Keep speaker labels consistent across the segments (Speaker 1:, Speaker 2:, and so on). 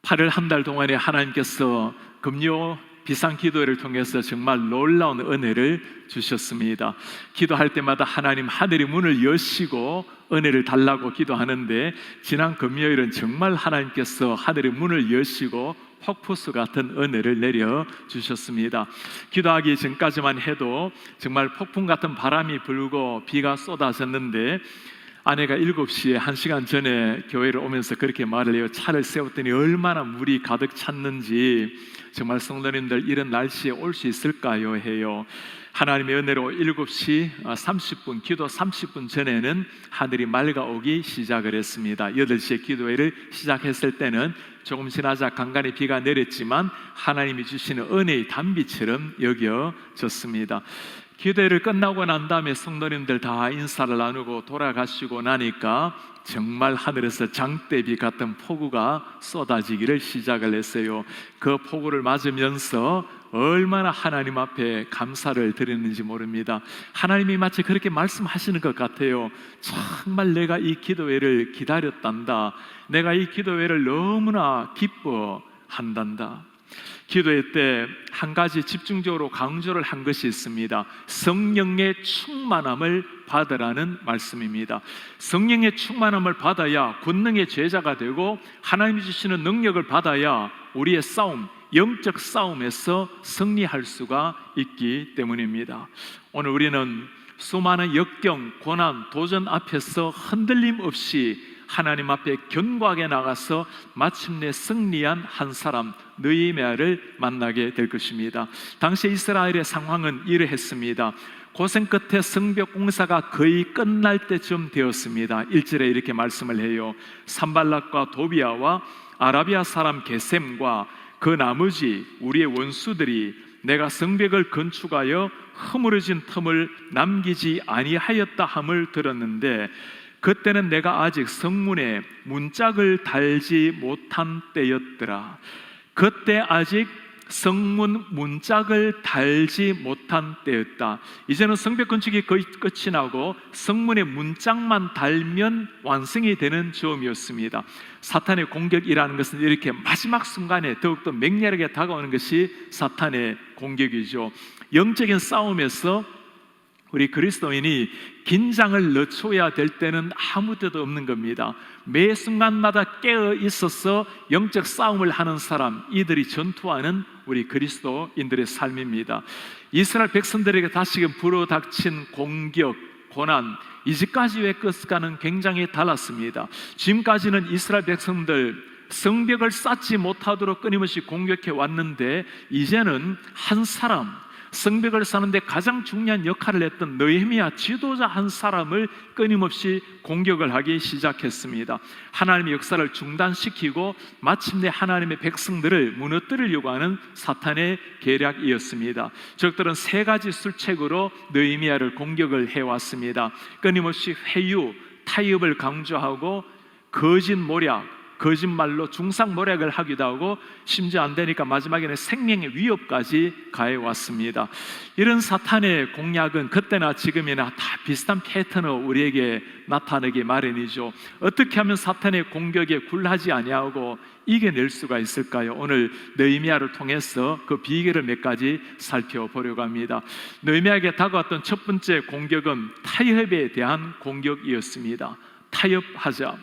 Speaker 1: 8월 한 달 동안에 하나님께서 금요 비상기도회를 통해서 정말 놀라운 은혜를 주셨습니다. 기도할 때마다 하나님 하늘의 문을 여시고 은혜를 달라고 기도하는데, 지난 금요일은 정말 하나님께서 하늘의 문을 여시고 폭포수 같은 은혜를 내려주셨습니다. 기도하기 전까지만 해도 정말 폭풍 같은 바람이 불고 비가 쏟아졌는데, 아내가 7시에 1시간 전에 교회를 오면서 그렇게 말을 해요. 차를 세웠더니 얼마나 물이 가득 찼는지, 정말 성도님들 이런 날씨에 올 수 있을까요? 해요. 하나님의 은혜로 7시 30분, 기도 30분 전에는 하늘이 맑아오기 시작을 했습니다. 8시에 기도회를 시작했을 때는 조금 지나자 간간히 비가 내렸지만 하나님이 주시는 은혜의 단비처럼 여겨졌습니다. 기도회를 끝나고 난 다음에 성도님들 다 인사를 나누고 돌아가시고 나니까 정말 하늘에서 장대비 같은 폭우가 쏟아지기를 시작을 했어요. 그 폭우를 맞으면서 얼마나 하나님 앞에 감사를 드렸는지 모릅니다. 하나님이 마치 그렇게 말씀하시는 것 같아요. 정말 내가 이 기도회를 기다렸단다. 내가 이 기도회를 너무나 기뻐한단다. 기도회 때 한 가지 집중적으로 강조를 한 것이 있습니다. 성령의 충만함을 받으라는 말씀입니다. 성령의 충만함을 받아야 권능의 제자가 되고, 하나님이 주시는 능력을 받아야 우리의 싸움, 영적 싸움에서 승리할 수가 있기 때문입니다. 오늘 우리는 수많은 역경, 고난, 도전 앞에서 흔들림 없이 하나님 앞에 견고하게 나가서 마침내 승리한 한 사람, 느헤미야를 만나게 될 것입니다. 당시 이스라엘의 상황은 이러했습니다. 고생 끝에 성벽 공사가 거의 끝날 때쯤 되었습니다. 1절에 이렇게 말씀을 해요. 산발락과 도비아와 아라비아 사람 게셈과 그 나머지 우리의 원수들이 내가 성벽을 건축하여 허물어진 틈을 남기지 아니하였다 함을 들었는데, 그때는 내가 아직 성문에 문짝을 달지 못한 때였더라. 그때 아직 성문 문짝을 달지 못한 때였다. 이제는 성벽 건축이 거의 끝이 나고 성문에 문짝만 달면 완성이 되는 즈음이었습니다. 사탄의 공격이라는 것은 이렇게 마지막 순간에 더욱더 맹렬하게 다가오는 것이 사탄의 공격이죠. 영적인 싸움에서 우리 그리스도인이 긴장을 늦춰야 될 때는 아무 데도 없는 겁니다. 매 순간마다 깨어 있어서 영적 싸움을 하는 사람, 이들이 전투하는 우리 그리스도인들의 삶입니다. 이스라엘 백성들에게 다시금 불어닥친 공격, 고난, 이제까지 왜 끝과는 굉장히 달랐습니다. 지금까지는 이스라엘 백성들 성벽을 쌓지 못하도록 끊임없이 공격해 왔는데, 이제는 한 사람, 성벽을 쌓는데 가장 중요한 역할을 했던 느헤미야 지도자 한 사람을 끊임없이 공격을 하기 시작했습니다. 하나님의 역사를 중단시키고 마침내 하나님의 백성들을 무너뜨리려고 하는 사탄의 계략이었습니다. 적들은 3가지 술책으로 느헤미야를 공격을 해왔습니다. 끊임없이 회유, 타협을 강조하고 거짓 모략, 거짓말로 중상모략을 하기도 하고, 심지어 안 되니까 마지막에는 생명의 위협까지 가해왔습니다. 이런 사탄의 공략은 그때나 지금이나 다 비슷한 패턴으로 우리에게 나타나기 마련이죠. 어떻게 하면 사탄의 공격에 굴하지 아니하고 이겨낼 수가 있을까요? 오늘 느헤미야를 통해서 그 비결을 몇 가지 살펴보려고 합니다. 느헤미야에게 다가왔던 첫 번째 공격은 타협에 대한 공격이었습니다. 타협하자.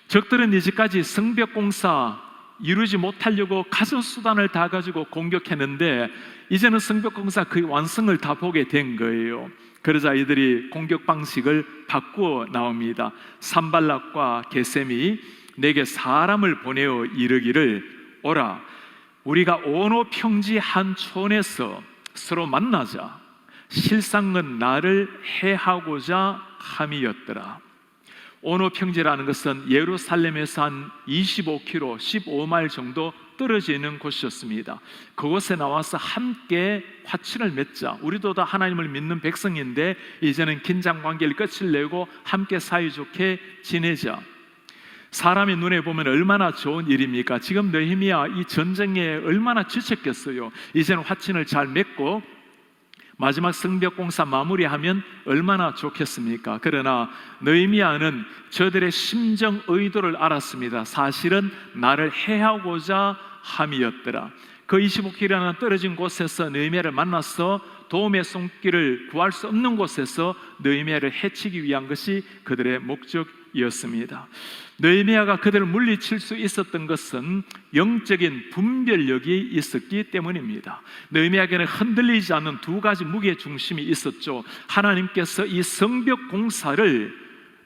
Speaker 1: 적들은 이제까지 성벽 공사 이루지 못하려고 가전수단을 다 가지고 공격했는데, 이제는 성벽 공사 거의 완성을 다 보게 된 거예요. 그러자 이들이 공격 방식을 바꾸어 나옵니다. 산발락과 게셈이 내게 사람을 보내어 이르기를, 오라, 우리가 오노 평지 한 촌에서 서로 만나자. 실상은 나를 해하고자 함이었더라. 오노 평지라는 것은 예루살렘에서 한 25km, 15마일 정도 떨어져 있는 곳이었습니다. 그곳에 나와서 함께 화친을 맺자. 우리도 다 하나님을 믿는 백성인데 이제는 긴장 관계를 끝을 내고 함께 사이좋게 지내자. 사람의 눈에 보면 얼마나 좋은 일입니까? 지금 느헤미야 이 전쟁에 얼마나 지쳤겠어요. 이제는 화친을 잘 맺고 마지막 성벽 공사 마무리하면 얼마나 좋겠습니까? 그러나 느헤미야는 저들의 심정 의도를 알았습니다. 사실은 나를 해하고자 함이었더라. 그 25km나 떨어진 곳에서 느헤미야를 만나서 도움의 손길을 구할 수 없는 곳에서 느헤미야를 해치기 위한 것이 그들의 목적이었습니다. 느헤미야가 그들을 물리칠 수 있었던 것은 영적인 분별력이 있었기 때문입니다. 느헤미야에게는 흔들리지 않는 두 가지 무게 중심이 있었죠. 하나님께서 이 성벽 공사를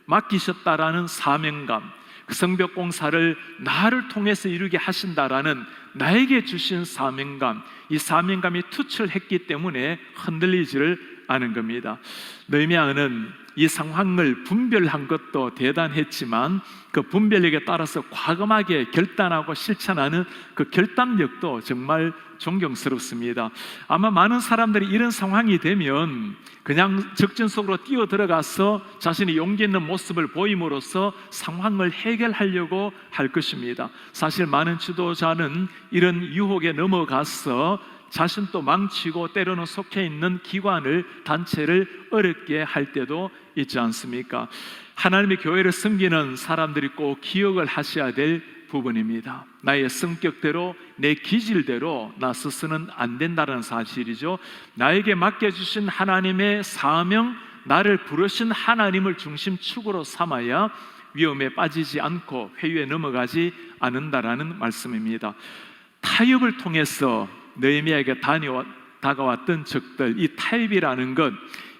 Speaker 1: 맡기셨다라는 사명감, 그 성벽 공사를 나를 통해서 이루게 하신다라는 나에게 주신 사명감, 이 사명감이 투철했기 때문에 흔들리지를 않은 겁니다. 느헤미야는 이 상황을 분별한 것도 대단했지만 그 분별력에 따라서 과감하게 결단하고 실천하는 그 결단력도 정말 존경스럽습니다. 아마 많은 사람들이 이런 상황이 되면 그냥 적진 속으로 뛰어 들어가서 자신이 용기 있는 모습을 보임으로써 상황을 해결하려고 할 것입니다. 사실 많은 지도자는 이런 유혹에 넘어가서 자신도 망치고 때로는 속해 있는 기관을, 단체를 어렵게 할 때도 있지 않습니까? 하나님의 교회를 섬기는 사람들이 꼭 기억을 하셔야 될 부분입니다. 나의 성격대로, 내 기질대로 나 스스로는 안 된다는 사실이죠. 나에게 맡겨주신 하나님의 사명, 나를 부르신 하나님을 중심축으로 삼아야 위험에 빠지지 않고 회유에 넘어가지 않는다라는 말씀입니다. 타협을 통해서 느헤미야에게 다가왔던 적들, 이 타협이라는 것,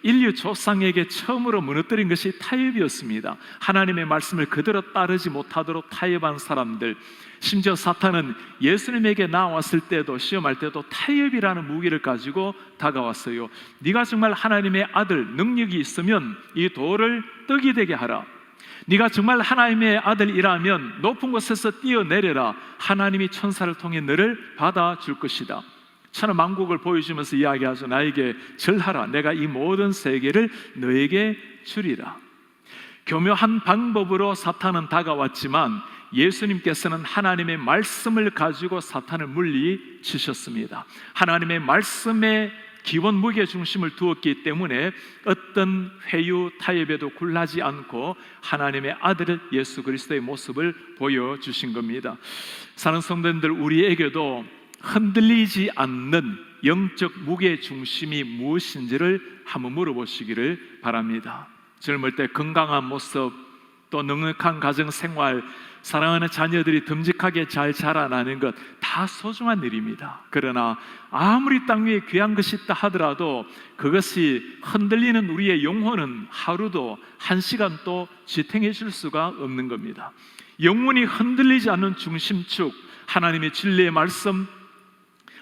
Speaker 1: 인류 조상에게 처음으로 무너뜨린 것이 타협이었습니다. 하나님의 말씀을 그대로 따르지 못하도록 타협한 사람들, 심지어 사탄은 예수님에게 나왔을 때도, 시험할 때도 타협이라는 무기를 가지고 다가왔어요. 네가 정말 하나님의 아들, 능력이 있으면 이 돌을 떡이 되게 하라. 네가 정말 하나님의 아들이라면 높은 곳에서 뛰어내려라. 하나님이 천사를 통해 너를 받아줄 것이다. 천하만국을 보여주면서 이야기하죠. 나에게 절하라. 내가 이 모든 세계를 너에게 주리라. 교묘한 방법으로 사탄은 다가왔지만 예수님께서는 하나님의 말씀을 가지고 사탄을 물리치셨습니다. 하나님의 말씀에 기본 무게 중심을 두었기 때문에 어떤 회유 타협에도 굴하지 않고 하나님의 아들 예수 그리스도의 모습을 보여주신 겁니다. 사는 성도님들, 우리에게도 흔들리지 않는 영적 무게 중심이 무엇인지를 한번 물어보시기를 바랍니다. 젊을 때 건강한 모습, 또 넉넉한 가정 생활, 사랑하는 자녀들이 듬직하게 잘 자라나는 것 다 소중한 일입니다. 그러나 아무리 땅 위에 귀한 것이 있다 하더라도 그것이 흔들리는 우리의 영혼은 하루도 한 시간도 지탱해 줄 수가 없는 겁니다. 영혼이 흔들리지 않는 중심축, 하나님의 진리의 말씀,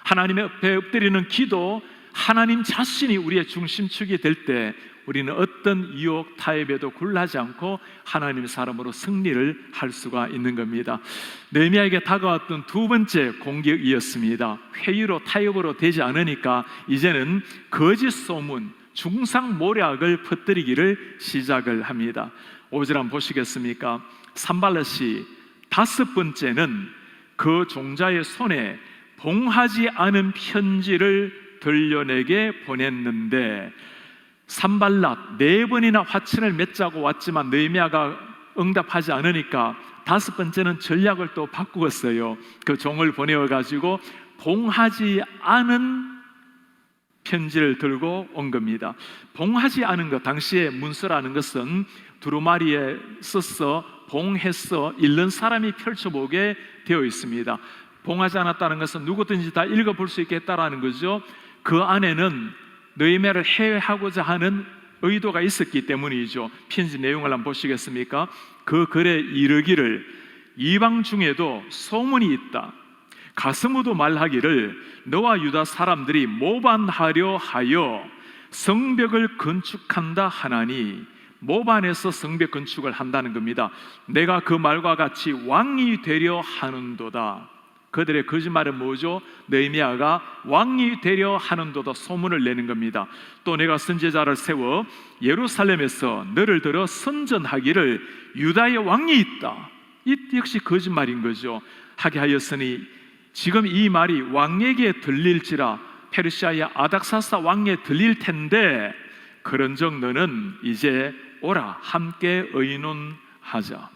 Speaker 1: 하나님의 앞에 엎드리는 기도, 하나님 자신이 우리의 중심축이 될 때 우리는 어떤 유혹, 타협에도 굴하지 않고 하나님의 사람으로 승리를 할 수가 있는 겁니다. 느헤미야에게 다가왔던 두 번째 공격이었습니다. 회유로, 타협으로 되지 않으니까 이제는 거짓 소문, 중상모략을 퍼뜨리기를 시작을 합니다. 5절 한번 보시겠습니까? 산발랏이 다섯 번째는 그 종자의 손에 봉하지 않은 편지를 들려내게 보냈는데, 산발랏 네 번이나 화친을 맺자고 왔지만 느헤미야가 응답하지 않으니까 다섯 번째는 전략을 또 바꾸었어요. 그 종을 보내어가지고 봉하지 않은 편지를 들고 온 겁니다. 봉하지 않은 것, 당시에 문서라는 것은 두루마리에 써서 봉해서 읽는 사람이 펼쳐보게 되어 있습니다. 봉하지 않았다는 것은 누구든지 다 읽어볼 수 있겠다라는 거죠. 그 안에는 느헤미야를 해하고자 하는 의도가 있었기 때문이죠. 편지 내용을 한번 보시겠습니까? 그 글에 이르기를 이방 중에도 소문이 있다. 가스무도 말하기를 너와 유다 사람들이 모반하려 하여 성벽을 건축한다 하나니, 모반에서 성벽 건축을 한다는 겁니다. 내가 그 말과 같이 왕이 되려 하는도다. 그들의 거짓말은 뭐죠? 느헤미야가 왕이 되려 하는도다 소문을 내는 겁니다. 또 내가 선지자를 세워 예루살렘에서 너를 들어 선전하기를 유다의 왕이 있다. 이 역시 거짓말인 거죠. 하게 하였으니 지금 이 말이 왕에게 들릴지라 페르시아의 아닥사스다 왕에 들릴 텐데 그런즉 너는 이제 오라 함께 의논하자.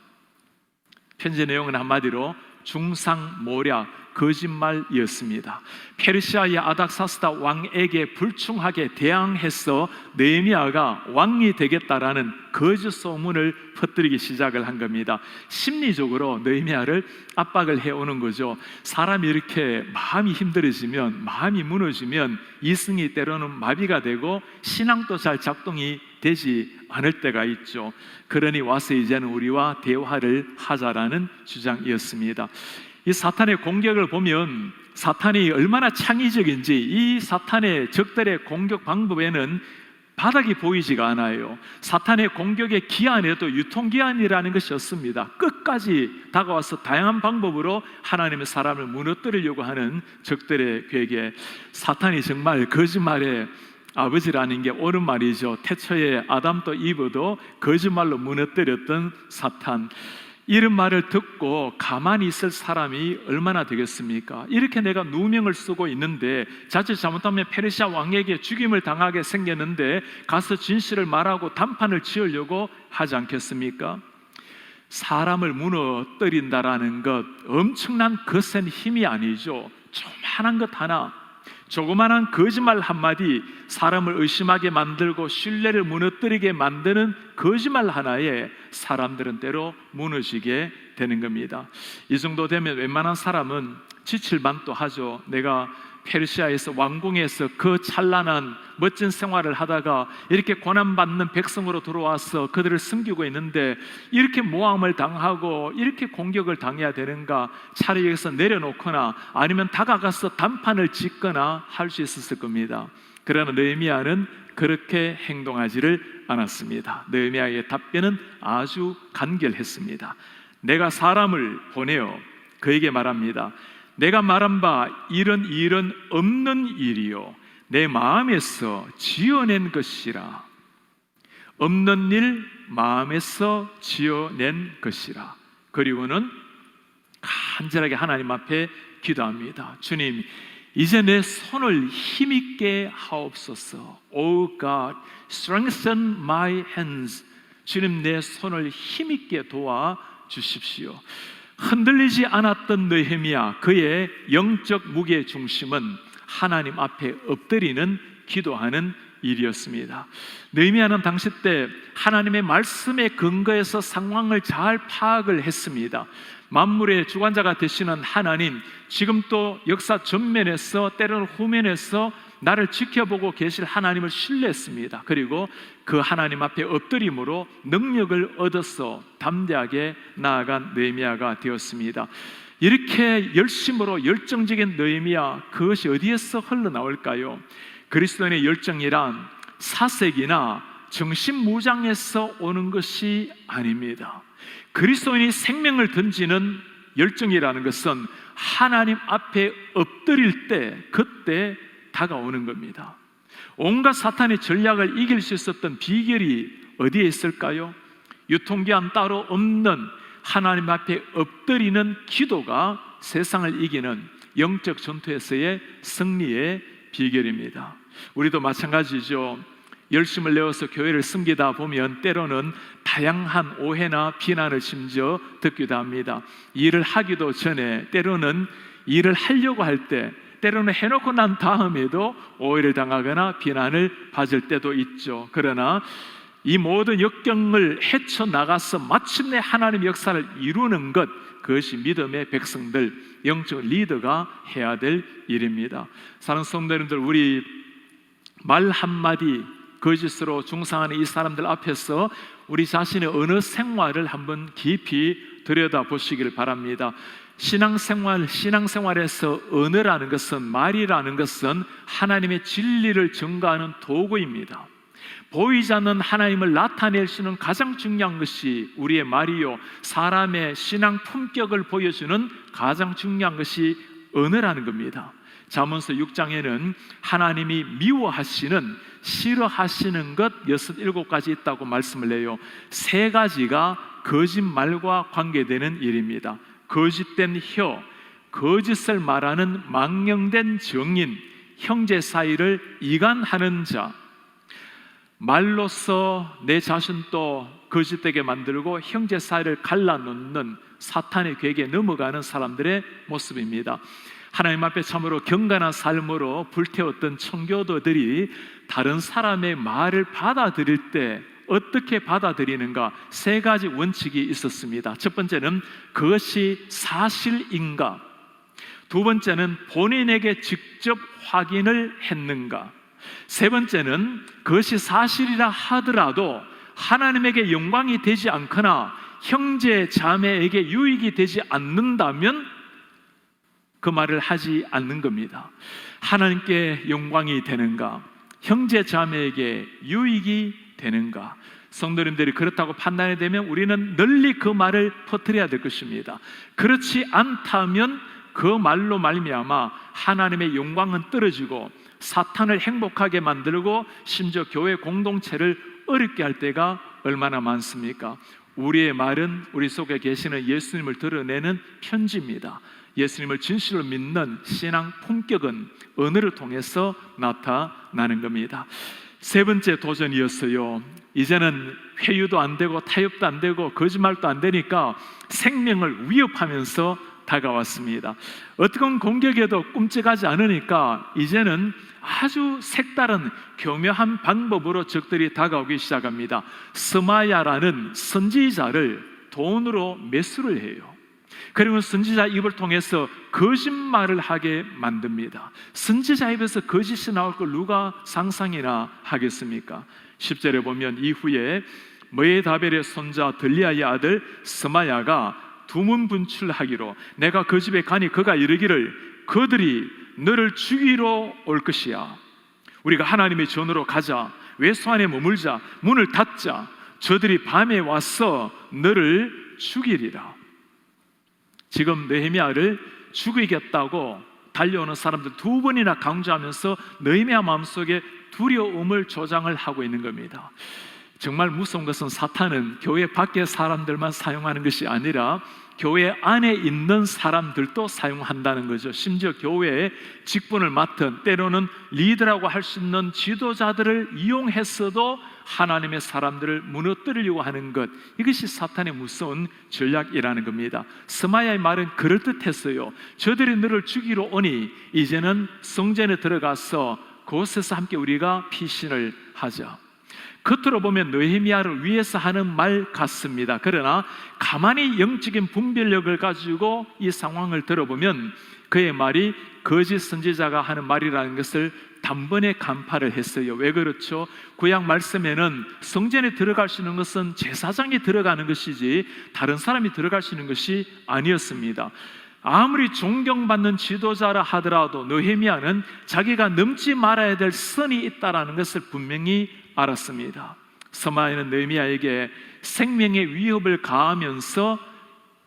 Speaker 1: 편지 내용은 한마디로 중상모략, 거짓말이었습니다. 페르시아의 아닥사스다 왕에게 불충하게 대항해서 느헤미야가 왕이 되겠다라는 거짓 소문을 퍼뜨리기 시작을 한 겁니다. 심리적으로 느헤미야를 압박을 해오는 거죠. 사람이 이렇게 마음이 힘들어지면, 마음이 무너지면 이성이 때로는 마비가 되고 신앙도 잘 작동이 되지 않을 때가 있죠. 그러니 와서 이제는 우리와 대화를 하자라는 주장이었습니다. 이 사탄의 공격을 보면 사탄이 얼마나 창의적인지, 이 사탄의 적들의 공격 방법에는 바닥이 보이지가 않아요. 사탄의 공격의 기한에도 유통기한이라는 것이 없습니다. 끝까지 다가와서 다양한 방법으로 하나님의 사람을 무너뜨리려고 하는 적들의 계획에 사탄이 정말 거짓말의 아버지라는 게 옳은 말이죠. 태초에 아담도 이브도 거짓말로 무너뜨렸던 사탄, 이런 말을 듣고 가만히 있을 사람이 얼마나 되겠습니까? 이렇게 내가 누명을 쓰고 있는데 자칫 잘못하면 페르시아 왕에게 죽임을 당하게 생겼는데 가서 진실을 말하고 단판을 지으려고 하지 않겠습니까? 사람을 무너뜨린다라는 것, 엄청난 거센 힘이 아니죠. 조그만한 것 하나, 조그만한 거짓말 한마디 사람을 의심하게 만들고 신뢰를 무너뜨리게 만드는 거짓말 하나에 사람들은 때로 무너지게 되는 겁니다. 이 정도 되면 웬만한 사람은 지칠만도 하죠. 내가 페르시아에서 왕궁에서 그 찬란한 멋진 생활을 하다가 이렇게 고난받는 백성으로 들어와서 그들을 섬기고 있는데 이렇게 모함을 당하고 이렇게 공격을 당해야 되는가? 차라리 여기서 내려놓거나 아니면 다가가서 단판을 짓거나 할 수 있었을 겁니다. 그러나 느헤미야는 그렇게 행동하지를 않았습니다. 느헤미야의 답변은 아주 간결했습니다. 내가 사람을 보내어 그에게 말합니다. 내가 말한 바 이런 일은 없는 일이요 내 마음에서 지어낸 것이라. 없는 일 마음에서 지어낸 것이라. 그리고는 간절하게 하나님 앞에 기도합니다. 주님, 이제 내 손을 힘있게 하옵소서. Oh God, strengthen my hands. 주님, 내 손을 힘있게 도와 주십시오. 흔들리지 않았던 느헤미야, 그의 영적 무게 중심은 하나님 앞에 엎드리는 기도하는 일이었습니다. 느헤미야는 당시 때 하나님의 말씀에 근거해서 상황을 잘 파악을 했습니다. 만물의 주관자가 되시는 하나님, 지금 또 역사 전면에서 때로는 후면에서 나를 지켜보고 계실 하나님을 신뢰했습니다. 그리고 그 하나님 앞에 엎드림으로 능력을 얻어서 담대하게 나아간 느헤미야가 되었습니다. 이렇게 열심으로 열정적인 느헤미야, 그것이 어디에서 흘러나올까요? 그리스도인의 열정이란 사색이나 정신무장에서 오는 것이 아닙니다. 그리스도인이 생명을 던지는 열정이라는 것은 하나님 앞에 엎드릴 때, 그때 다가오는 겁니다. 온갖 사탄의 전략을 이길 수 있었던 비결이 어디에 있을까요? 유통기한 따로 없는 하나님 앞에 엎드리는 기도가 세상을 이기는 영적 전투에서의 승리의 비결입니다. 우리도 마찬가지죠. 열심을 내어서 교회를 섬기다 보면 때로는 다양한 오해나 비난을 심지어 듣기도 합니다. 일을 하기도 전에, 때로는 일을 하려고 할 때, 때로는 해놓고 난 다음에도 오해를 당하거나 비난을 받을 때도 있죠. 그러나 이 모든 역경을 헤쳐나가서 마침내 하나님의 역사를 이루는 것, 그것이 믿음의 백성들, 영적 리더가 해야 될 일입니다. 사랑하는 성도님들, 우리 말 한마디 거짓으로 중상하는 이 사람들 앞에서 우리 자신의 언어 생활을 한번 깊이 들여다보시기를 바랍니다. 신앙생활에서 언어라는 것은, 말이라는 것은 하나님의 진리를 증거하는 도구입니다. 보이지 않는 하나님을 나타낼 수 있는 가장 중요한 것이 우리의 말이요, 사람의 신앙 품격을 보여주는 가장 중요한 것이 언어라는 겁니다. 잠언서 6장에는 하나님이 미워하시는, 싫어하시는 것 67가지 있다고 말씀을 해요. 3가지가 거짓말과 관계되는 일입니다. 거짓된 혀, 거짓을 말하는 망령된 정인, 형제 사이를 이간하는 자, 말로써 내 자신도 거짓되게 만들고 형제 사이를 갈라놓는 사탄의 계획에 넘어가는 사람들의 모습입니다. 하나님 앞에 참으로 경건한 삶으로 불태웠던 청교도들이 다른 사람의 말을 받아들일 때 어떻게 받아들이는가, 세 가지 원칙이 있었습니다. 첫 번째는 그것이 사실인가, 두 번째는 본인에게 직접 확인을 했는가, 세 번째는 그것이 사실이라 하더라도 하나님에게 영광이 되지 않거나 형제 자매에게 유익이 되지 않는다면 그 말을 하지 않는 겁니다. 하나님께 영광이 되는가, 형제 자매에게 유익이 되는가, 성도님들이 그렇다고 판단이 되면 우리는 널리 그 말을 퍼뜨려야 될 것입니다. 그렇지 않다면 그 말로 말미암아 하나님의 영광은 떨어지고 사탄을 행복하게 만들고 심지어 교회 공동체를 어렵게 할 때가 얼마나 많습니까? 우리의 말은 우리 속에 계시는 예수님을 드러내는 편지입니다. 예수님을 진실로 믿는 신앙 품격은 언어를 통해서 나타나는 겁니다. 세 번째 도전이었어요. 이제는 회유도 안 되고 타협도 안 되고 거짓말도 안 되니까 생명을 위협하면서 다가왔습니다. 어떤 공격에도 끔찍하지 않으니까 이제는 아주 색다른 교묘한 방법으로 적들이 다가오기 시작합니다. 스마야라는 선지자를 돈으로 매수를 해요. 그리고 선지자 입을 통해서 거짓말을 하게 만듭니다. 선지자 입에서 거짓이 나올 걸 누가 상상이나 하겠습니까? 10절에 보면 이후에 메다벨의 손자 들리아의 아들 스마야가 두문분출하기로 내가 그 집에 가니 그가 이르기를 그들이 너를 죽이러 올 것이야. 우리가 하나님의 전으로 가자. 외소 안에 머물자. 문을 닫자. 저들이 밤에 와서 너를 죽이리라. 지금 느헤미야를 죽이겠다고 달려오는 사람들 두 번이나 강조하면서 느헤미야 마음속에 두려움을 조장을 하고 있는 겁니다. 정말 무서운 것은 사탄은 교회 밖의 사람들만 사용하는 것이 아니라 교회 안에 있는 사람들도 사용한다는 거죠. 심지어 교회의 직분을 맡은, 때로는 리더라고 할 수 있는 지도자들을 이용해서도 하나님의 사람들을 무너뜨리려고 하는 것, 이것이 사탄의 무서운 전략이라는 겁니다. 스마야의 말은 그럴듯했어요. 저들이 너를 죽이러 오니 이제는 성전에 들어가서 그곳에서 함께 우리가 피신을 하자. 겉으로 보면 느헤미야를 위해서 하는 말 같습니다. 그러나 가만히 영적인 분별력을 가지고 이 상황을 들어보면 그의 말이 거짓 선지자가 하는 말이라는 것을 단번에 간파를 했어요. 왜 그렇죠? 구약 말씀에는 성전에 들어갈 수 있는 것은 제사장이 들어가는 것이지 다른 사람이 들어갈 수 있는 것이 아니었습니다. 아무리 존경받는 지도자라 하더라도 느헤미야는 자기가 넘지 말아야 될 선이 있다는 것을 분명히 알았습니다. 스마야는 느헤미야에게 생명의 위협을 가하면서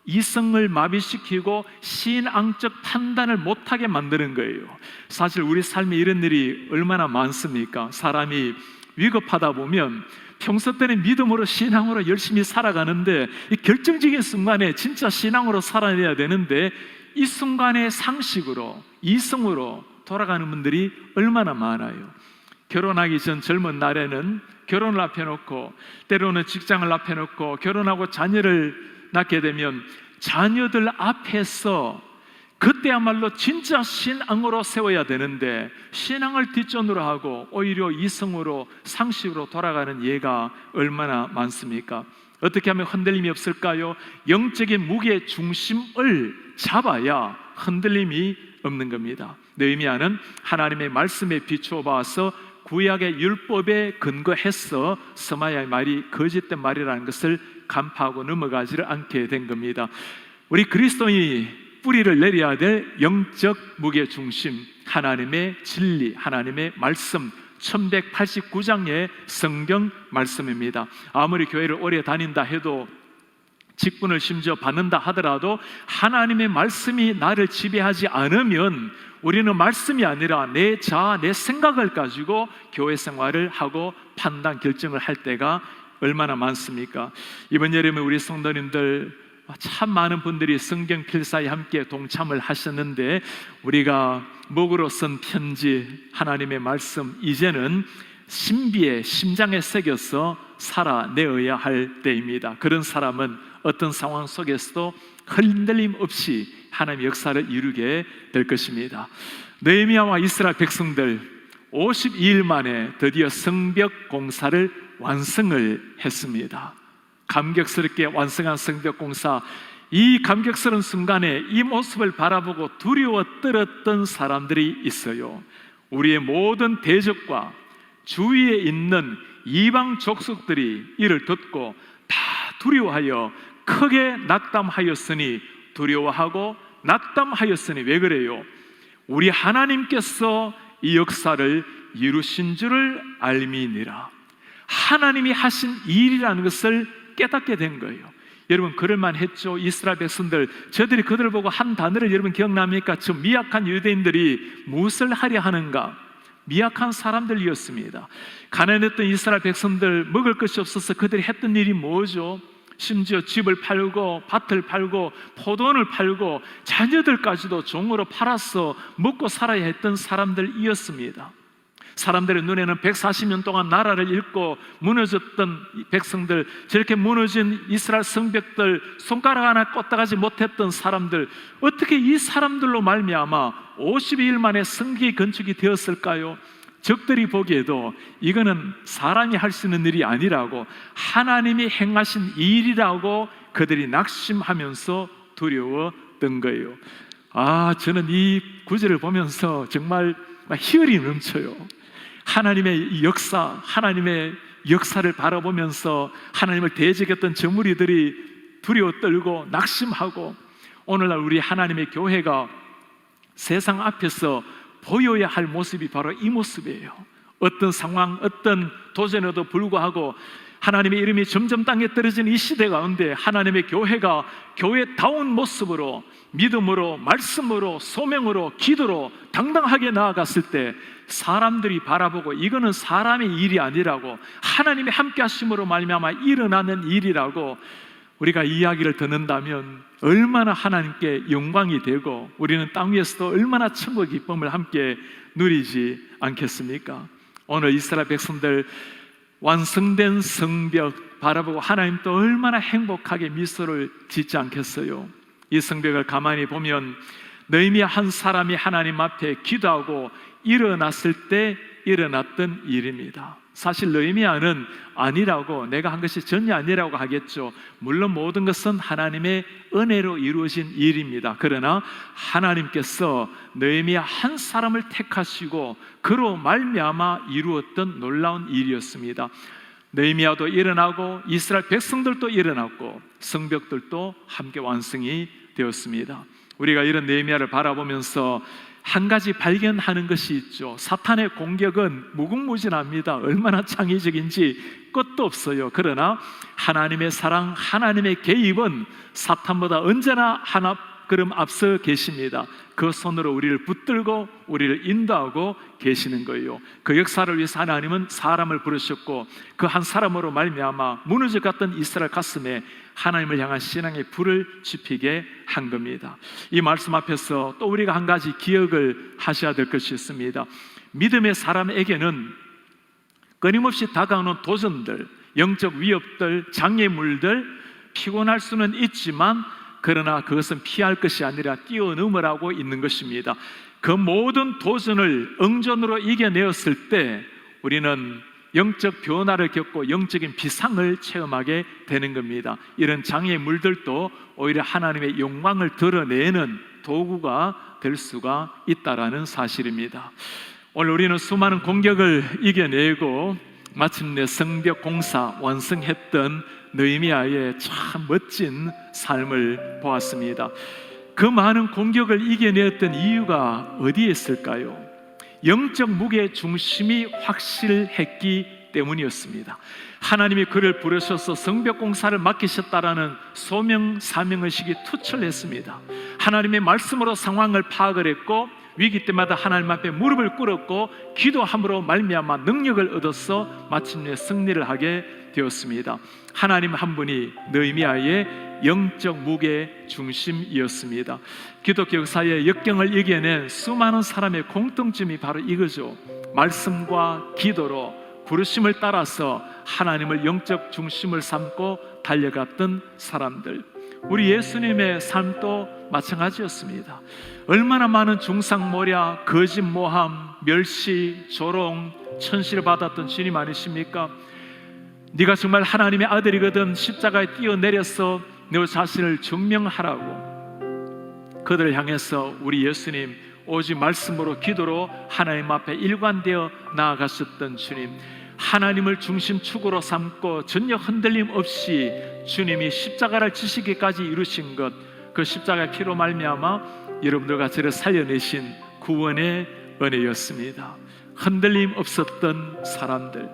Speaker 1: 이성을 마비시키고 신앙적 판단을 못하게 만드는 거예요. 사실 우리 삶에 이런 일이 얼마나 많습니까? 사람이 위급하다 보면 평소 때는 믿음으로 신앙으로 열심히 살아가는데 이 결정적인 순간에 진짜 신앙으로 살아내야 되는데 이 순간에 상식으로 이성으로 돌아가는 분들이 얼마나 많아요. 결혼하기 전 젊은 날에는 결혼을 앞에 놓고 때로는 직장을 앞에 놓고 결혼하고 자녀를 낳게 되면 자녀들 앞에서 그때야말로 진짜 신앙으로 세워야 되는데 신앙을 뒷전으로 하고 오히려 이성으로 상식으로 돌아가는 예가 얼마나 많습니까? 어떻게 하면 흔들림이 없을까요? 영적인 무게 중심을 잡아야 흔들림이 없는 겁니다. 느헤미야는 하나님의 말씀에 비추어 봐서 구약의 율법에 근거해서 스마야의 말이 거짓된 말이라는 것을 간파하고 넘어가지를 않게 된 겁니다. 우리 그리스도인이 뿌리를 내려야 될 영적 무게중심, 하나님의 진리, 하나님의 말씀, 1189장의 성경 말씀입니다. 아무리 교회를 오래 다닌다 해도 직분을 심지어 받는다 하더라도 하나님의 말씀이 나를 지배하지 않으면 우리는 말씀이 아니라 내 자아, 내 생각을 가지고 교회 생활을 하고 판단, 결정을 할 때가 얼마나 많습니까? 이번 여름에 우리 성도님들 참 많은 분들이 성경 필사에 함께 동참을 하셨는데, 우리가 목으로 쓴 편지, 하나님의 말씀, 이제는 신비에, 심장에 새겨서 살아내어야 할 때입니다. 그런 사람은 어떤 상황 속에서도 흔들림 없이 하나님의 역사를 이루게 될 것입니다. 느헤미야와 이스라엘 백성들 52일 만에 드디어 성벽 공사를 완성을 했습니다. 감격스럽게 완성한 성벽 공사, 이 감격스러운 순간에 이 모습을 바라보고 두려워 떨었던 사람들이 있어요. 우리의 모든 대적과 주위에 있는 이방 족속들이 이를 듣고 다 두려워하여 크게 낙담하였으니, 두려워하고 낙담하였으니 왜 그래요? 우리 하나님께서 이 역사를 이루신 줄을 알미니라. 하나님이 하신 일이라는 것을 깨닫게 된 거예요. 여러분, 그럴만 했죠. 이스라엘 백성들, 저들이 그들을 보고 한 단어를 여러분 기억납니까? 저 미약한 유대인들이 무엇을 하려 하는가? 미약한 사람들이었습니다. 가난했던 이스라엘 백성들, 먹을 것이 없어서 그들이 했던 일이 뭐죠? 심지어 집을 팔고 밭을 팔고 포도원을 팔고 자녀들까지도 종으로 팔아서 먹고 살아야 했던 사람들이었습니다. 사람들의 눈에는 140년 동안 나라를 잃고 무너졌던 백성들, 저렇게 무너진 이스라엘 성벽들, 손가락 하나 껐다가지 못했던 사람들, 어떻게 이 사람들로 말미암아 52일 만에 성벽이 건축이 되었을까요? 적들이 보기에도 이거는 사람이 할 수 있는 일이 아니라고, 하나님이 행하신 일이라고 그들이 낙심하면서 두려웠던 거예요. 저는 이 구절을 보면서 정말 희열이 넘쳐요. 하나님의 역사, 하나님의 역사를 바라보면서 하나님을 대적했던 저 무리들이 두려워 떨고 낙심하고, 오늘날 우리 하나님의 교회가 세상 앞에서 보여야 할 모습이 바로 이 모습이에요. 어떤 상황, 어떤 도전에도 불구하고 하나님의 이름이 점점 땅에 떨어지는 이 시대 가운데 하나님의 교회가 교회다운 모습으로, 믿음으로, 말씀으로, 소명으로, 기도로 당당하게 나아갔을 때 사람들이 바라보고 이거는 사람의 일이 아니라고, 하나님이 함께 하심으로 말미암아 일어나는 일이라고 우리가 이야기를 듣는다면 얼마나 하나님께 영광이 되고 우리는 땅 위에서도 얼마나 천국의 기쁨을 함께 누리지 않겠습니까? 오늘 이스라엘 백성들 완성된 성벽 바라보고 하나님 또 얼마나 행복하게 미소를 짓지 않겠어요? 이 성벽을 가만히 보면 느헤미야 한 사람이 하나님 앞에 기도하고 일어났을 때 일어났던 일입니다. 사실 느헤미야는 아니라고, 내가 한 것이 전혀 아니라고 하겠죠. 물론 모든 것은 하나님의 은혜로 이루어진 일입니다. 그러나 하나님께서 느헤미야 한 사람을 택하시고 그로 말미암아 이루었던 놀라운 일이었습니다. 느헤미야도 일어나고 이스라엘 백성들도 일어났고 성벽들도 함께 완성이 되었습니다. 우리가 이런 느헤미야를 바라보면서 한 가지 발견하는 것이 있죠. 사탄의 공격은 무궁무진합니다. 얼마나 창의적인지 끝도 없어요. 그러나 하나님의 사랑, 하나님의 개입은 사탄보다 언제나 하나 걸음 앞서 계십니다. 그 손으로 우리를 붙들고 우리를 인도하고 계시는 거예요. 그 역사를 위해서 하나님은 사람을 부르셨고 그 한 사람으로 말미암아 무너져갔던 이스라엘 가슴에 하나님을 향한 신앙의 불을 지피게 한 겁니다. 이 말씀 앞에서 또 우리가 한 가지 기억을 하셔야 될 것이 있습니다. 믿음의 사람에게는 끊임없이 다가오는 도전들, 영적 위협들, 장애물들, 피곤할 수는 있지만 그러나 그것은 피할 것이 아니라 뛰어넘으라고 있는 것입니다. 그 모든 도전을 응전으로 이겨내었을 때 우리는 영적 변화를 겪고 영적인 비상을 체험하게 되는 겁니다. 이런 장애물들도 오히려 하나님의 영광을 드러내는 도구가 될 수가 있다라는 사실입니다. 오늘 우리는 수많은 공격을 이겨내고 마침내 성벽 공사 완성했던 느헤미야의 참 멋진 삶을 보았습니다. 그 많은 공격을 이겨냈던 이유가 어디에 있을까요? 영적 무게 중심이 확실했기 때문이었습니다. 하나님이 그를 부르셔서 성벽 공사를 맡기셨다라는 소명 사명의식이 투철했습니다. 하나님의 말씀으로 상황을 파악을 했고 위기 때마다 하나님 앞에 무릎을 꿇었고 기도함으로 말미암아 능력을 얻어서 마침내 승리를 하게 되었습니다. 하나님 한 분이 느헤미야의 영적 무게 중심이었습니다. 기독교 역사의 역경을 이겨낸 수많은 사람의 공통점이 바로 이거죠. 말씀과 기도로 부르심을 따라서 하나님을 영적 중심을 삼고 달려갔던 사람들, 우리 예수님의 삶도 마찬가지였습니다. 얼마나 많은 중상모략, 거짓모함, 멸시, 조롱, 천시를 받았던 주님 아니십니까? 네가 정말 하나님의 아들이거든 십자가에 뛰어내려서 너 자신을 증명하라고 그들을 향해서 우리 예수님 오직 말씀으로 기도로 하나님 앞에 일관되어 나아가셨던 주님, 하나님을 중심축으로 삼고 전혀 흔들림 없이 주님이 십자가를 지시기까지 이루신 것, 그 십자가 피로 말미암아 여러분들과 저를 살려내신 구원의 은혜였습니다. 흔들림 없었던 사람들.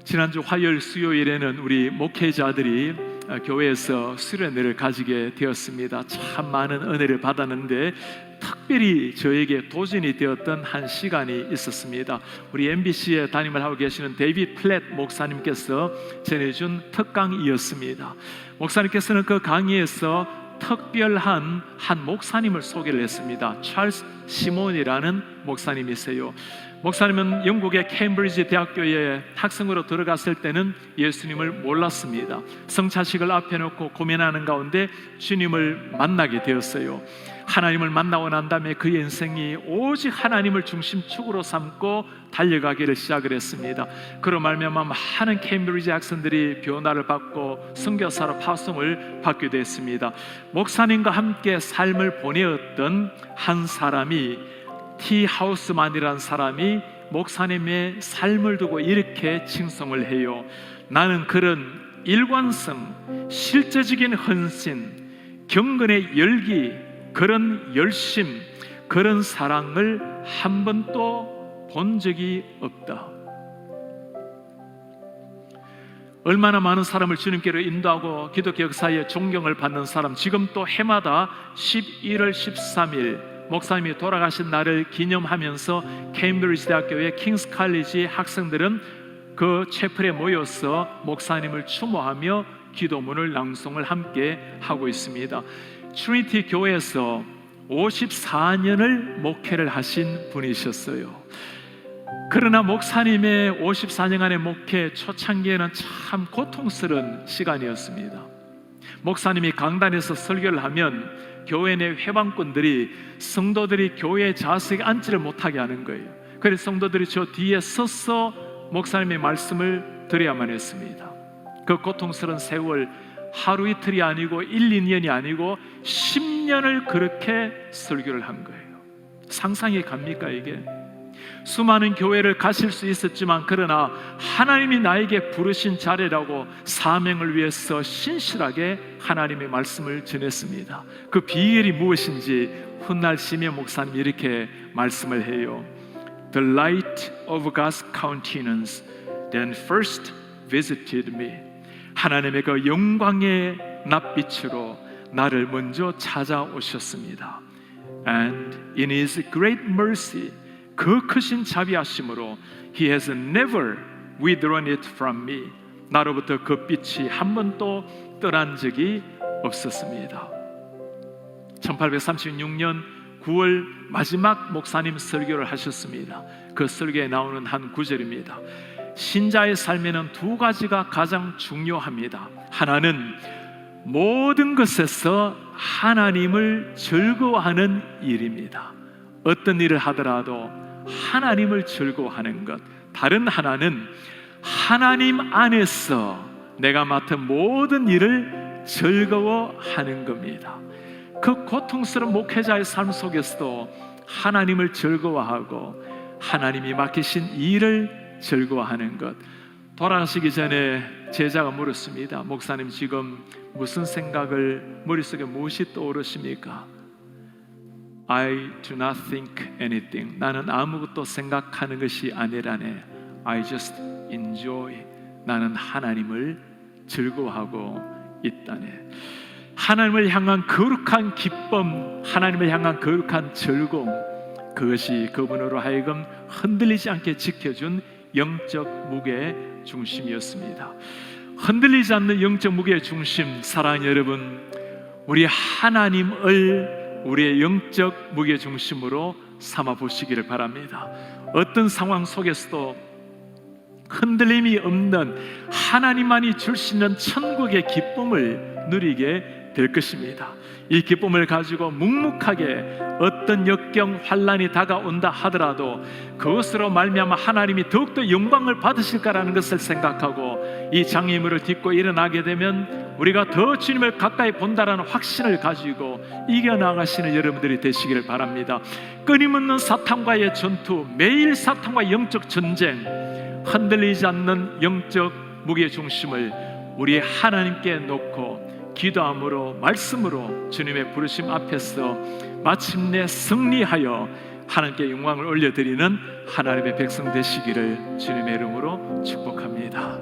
Speaker 1: 지난주 화요일 수요일에는 우리 목회자들이 교회에서 수련회를 가지게 되었습니다. 참 많은 은혜를 받았는데 특별히 저에게 도전이 되었던 한 시간이 있었습니다. 우리 MBC에 담임을 하고 계시는 데이비드 플랫 목사님께서 전해준 특강이었습니다. 목사님께서는 그 강의에서 특별한 한 목사님을 소개를 했습니다. 찰스 시몬이라는 목사님이세요. 목사님은 영국의 케임브리지 대학교에 학생으로 들어갔을 때는 예수님을 몰랐습니다. 성찬식을 앞에 놓고 고민하는 가운데 주님을 만나게 되었어요. 하나님을 만나고 난 다음에 그의 인생이 오직 하나님을 중심축으로 삼고 달려가기를 시작을 했습니다. 그로 말미암아 많은 케임브리지 학생들이 변화를 받고 선교사로 파송을 받게 됐습니다. 목사님과 함께 삶을 보내었던 한 사람이 T 하우스만이라는 사람이 목사님의 삶을 두고 이렇게 칭송을 해요. 나는 그런 일관성, 실제적인 헌신, 경건의 열기, 그런 열심, 그런 사랑을 한 번도 본 적이 없다. 얼마나 많은 사람을 주님께로 인도하고 기독교 역사에 존경을 받는 사람, 지금 또 해마다 11월 13일 목사님이 돌아가신 날을 기념하면서 케임브리지 대학교의 킹스 칼리지 학생들은 그 채플에 모여서 목사님을 추모하며 기도문을 낭송을 함께 하고 있습니다. 트리니티 교회에서 54년을 목회를 하신 분이셨어요. 그러나 목사님의 54년간의 목회 초창기에는 참 고통스러운 시간이었습니다. 목사님이 강단에서 설교를 하면 교회 내 회방꾼들이 성도들이 교회 좌석에 앉지를 못하게 하는 거예요. 그래서 성도들이 저 뒤에 서서 목사님의 말씀을 드려야만 했습니다. 그 고통스러운 세월 하루 이틀이 아니고 1, 2년이 아니고 10년을 그렇게 설교를 한 거예요. 상상이 갑니까 이게? 수많은 교회를 가실 수 있었지만 그러나 하나님이 나에게 부르신 자리라고 사명을 위해서 신실하게 하나님의 말씀을 전했습니다. 그 비결이 무엇인지 훗날 심야 목사님이 이렇게 말씀을 해요. The light of God's countenance then first visited me. 하나님의 그 영광의 낯빛으로 나를 먼저 찾아오셨습니다. And in His great mercy, 그 크신 자비하심으로 He has never withdrawn it from me. 나로부터 그 빛이 한 번도 떠난 적이 없었습니다. 1836년 9월 마지막 목사님 설교를 하셨습니다. 그 설교에 나오는 한 구절입니다. 신자의 삶에는 두 가지가 가장 중요합니다. 하나는 모든 것에서 하나님을 즐거워하는 일입니다. 어떤 일을 하더라도 하나님을 즐거워하는 것. 다른 하나는 하나님 안에서 내가 맡은 모든 일을 즐거워하는 겁니다. 그 고통스러운 목회자의 삶 속에서도 하나님을 즐거워하고 하나님이 맡기신 일을 즐거워하는 것. 돌아가시기 전에 제자가 물었습니다. 목사님 지금 무슨 생각을, 머릿속에 무엇이 떠오르십니까? I do not think anything. 나는 아무것도 생각하는 것이 아니라네. I just enjoy. 나는 하나님을 즐거워하고 있다네. 하나님을 향한 거룩한 기쁨, 하나님을 향한 거룩한 즐거움, 그것이 그분으로 하여금 흔들리지 않게 지켜준 영적 무게의 중심이었습니다. 흔들리지 않는 영적 무게의 중심, 사랑하는 여러분, 우리 하나님을 우리의 영적 무게 중심으로 삼아 보시기를 바랍니다. 어떤 상황 속에서도 흔들림이 없는 하나님만이 줄 수 있는 천국의 기쁨을 누리게 될 것입니다. 이 기쁨을 가지고 묵묵하게 어떤 역경 환난이 다가온다 하더라도 그것으로 말미암아 하나님이 더욱더 영광을 받으실까라는 것을 생각하고 이 장애물을 딛고 일어나게 되면 우리가 더 주님을 가까이 본다라는 확신을 가지고 이겨나가시는 여러분들이 되시기를 바랍니다. 끊임없는 사탄과의 전투, 매일 사탄과 영적 전쟁, 흔들리지 않는 영적 무게 중심을 우리 하나님께 놓고 기도함으로 말씀으로 주님의 부르심 앞에서 마침내 승리하여 하나님께 영광을 올려드리는 하나님의 백성 되시기를 주님의 이름으로 축복합니다.